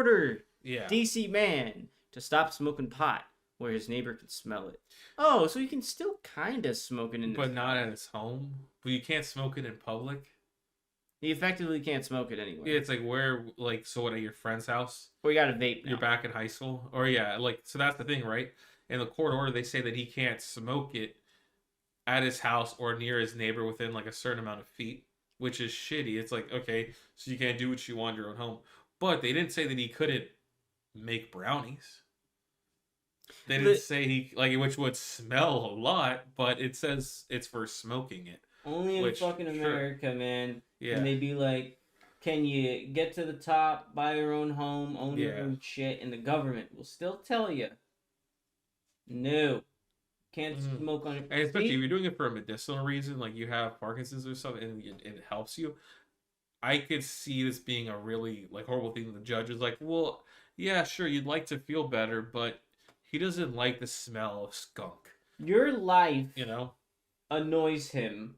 order Yeah. DC man to stop smoking pot where his neighbor could smell it. Oh, so you can still kind of smoke it in But his not house. at his home. But you can't smoke it in public. He effectively can't smoke it anywhere. Yeah, it's like where, like, so what, at your friend's house? Or you got to vape now. You're back in high school? Or, yeah, like, so that's the thing, right? In the court order, they say that he can't smoke it at his house or near his neighbor within, like, a certain amount of feet, which is shitty. It's like, okay, so you can't do what you want in your own home. But they didn't say that he couldn't make brownies. They didn't say he, like, which would smell a lot, but it says it's for smoking it. Only in fucking America, man. Yeah. And they be like, can you get to the top, buy your own home, own your own shit, and the government will still tell you, no, can't smoke on it. And especially if you're doing it for a medicinal reason, like you have Parkinson's or something, and it helps you. I could see this being a really, like, horrible thing. The judge is like, well, yeah, sure, you'd like to feel better, but he doesn't like the smell of skunk. Your life, you know, annoys him.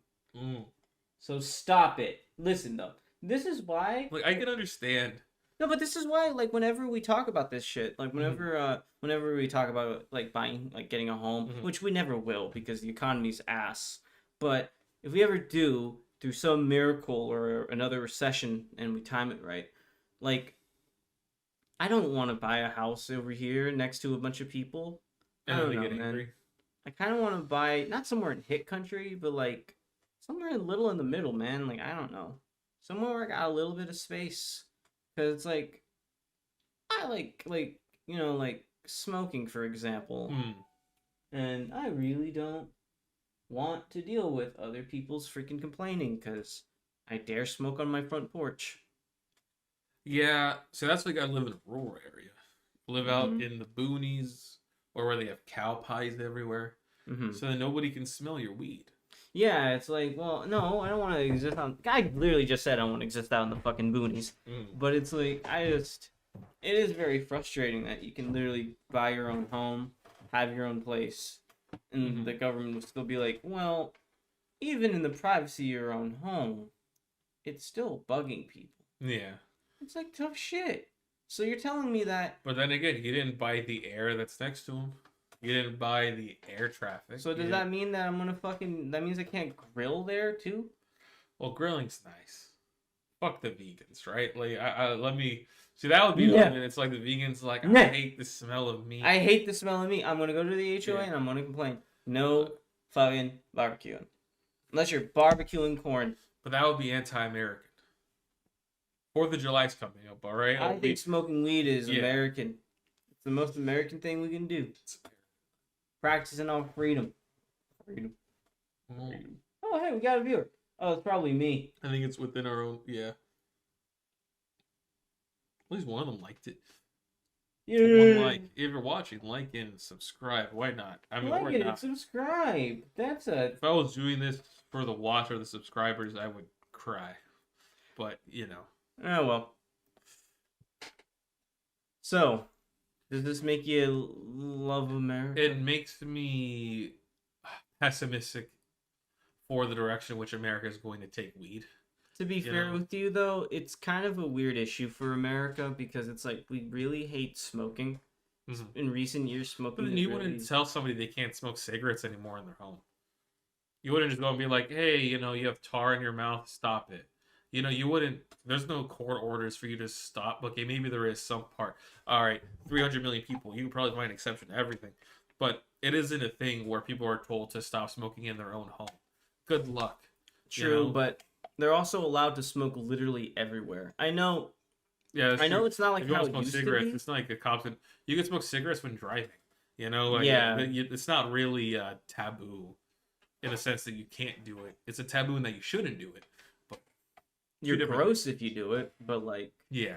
So stop it. Listen though, this is why. Like, I can understand. No, but this is why, like, whenever we talk about this shit, like, whenever we talk about, like, buying, like, getting a home, which we never will because the economy's ass. But if we ever do, through some miracle or another recession, and we time it right, like, I don't want to buy a house over here next to a bunch of people. I don't know, man. I kind of want to buy, not somewhere in hit country, but, like, somewhere a little in the middle, man. Like, I don't know. Somewhere where I got a little bit of space. Because it's like, I like, you know, like, smoking, for example. And I really don't want to deal with other people's freaking complaining, because I dare smoke on my front porch. Yeah, so that's why you gotta live in a rural area. Live out in the boonies, or where they have cow pies everywhere. So that nobody can smell your weed. Yeah, it's like, well, no, I don't want to exist on... I literally just said I want to exist out in the fucking boonies. But it's like, it is very frustrating that you can literally buy your own home, have your own place, and the government will still be like, well, even in the privacy of your own home, it's still bugging people. Yeah. It's like tough shit. So you're telling me that... But then again, you didn't buy the air that's next to him. You didn't buy the air traffic. So does that mean that I'm gonna fucking... That means I can't grill there, too? Well, grilling's nice. Fuck the vegans, right? Like, let me... See, that would be one, and it's like the vegans like, I hate the smell of meat. I hate the smell of meat. I'm gonna go to the HOA and I'm gonna complain. No fucking barbecuing. Unless you're barbecuing corn. But that would be anti-American. 4th of July's coming up, alright? I think smoking weed is American. It's the most American thing we can do. Practicing on freedom. Freedom. Oh, hey, we got a viewer. Oh, it's probably me. I think it's within our own, At least one of them liked it. Yeah. One like. If you're watching, like and subscribe. Why not? I mean, like it and subscribe. That's a... If I was doing this for the watch or the subscribers, I would cry. But, you know. Oh, well. So, does this make you love America? It makes me pessimistic for the direction which America is going to take weed. To be fair with you, though, it's kind of a weird issue for America because it's like we really hate smoking. In recent years, smoking. But then you wouldn't tell somebody they can't smoke cigarettes anymore in their home. You wouldn't just go and be like, hey, you know, you have tar in your mouth, stop it. You know, you wouldn't, there's no court orders for you to stop. Okay, maybe there is some part. All right, 300 million people, you can probably find an exception to everything. But it isn't a thing where people are told to stop smoking in their own home. Good luck. True, but they're also allowed to smoke literally everywhere. I know. Yeah, I know it's not like how it used to be. It's not like a cop. You can smoke cigarettes when driving. You know, like, it's not really taboo in the sense that you can't do it. It's a taboo in that you shouldn't do it. But you're gross if you do it, but like... Yeah.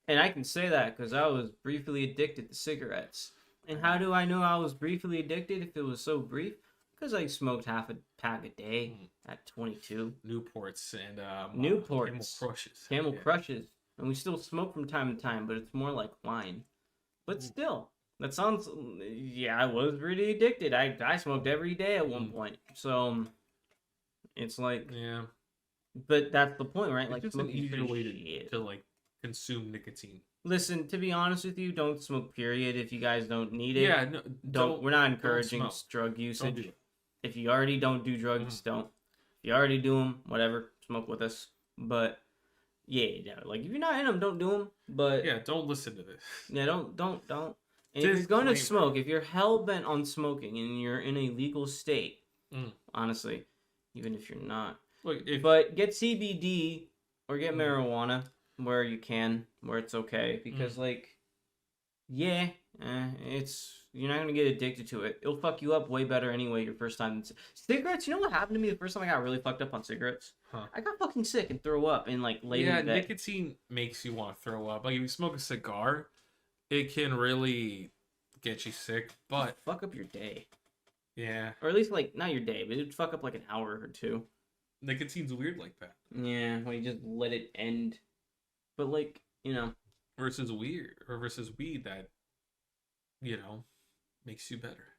And I can say that because I was briefly addicted to cigarettes. And how do I know I was briefly addicted if it was so brief? Because I smoked half a pack a day at 22. Newports and Newports. Camel Crushes. Camel Crushes. And we still smoke from time to time, but it's more like wine. But still, that sounds... Yeah, I was really addicted. I smoked every day at one point. So, it's like... Yeah. But that's the point, right? It's like just an easier way to like consume nicotine. Listen, to be honest with you, don't smoke. Period. If you guys don't need it, Yeah, no, don't. We're not don't encouraging smoke. drug Don't usage. do it. If you already don't do drugs, don't. If you already do them, whatever, smoke with us. But yeah, like if you're not in them, don't do them. But Yeah, don't listen to this. yeah, don't. And if you're going to Disclaimer. smoke, if you're hell bent on smoking and you're in a legal state, honestly, even if you're not, Look, but get CBD or get marijuana where you can, where it's okay, because like, yeah, it's you're not gonna get addicted to it. It'll fuck you up way better anyway. Your first time. Cigarettes. You know what happened to me the first time I got really fucked up on cigarettes? Huh. I got fucking sick and throw up and like laid in bed. nicotine makes you want to throw up. Like if you smoke a cigar, it can really get you sick. But fuck up your day. Yeah. Or at least like not your day, but it'd fuck up like an hour or two. Nicotine's weird like that. Yeah, when you just let it end. But like, you know. Versus weed that, makes you better.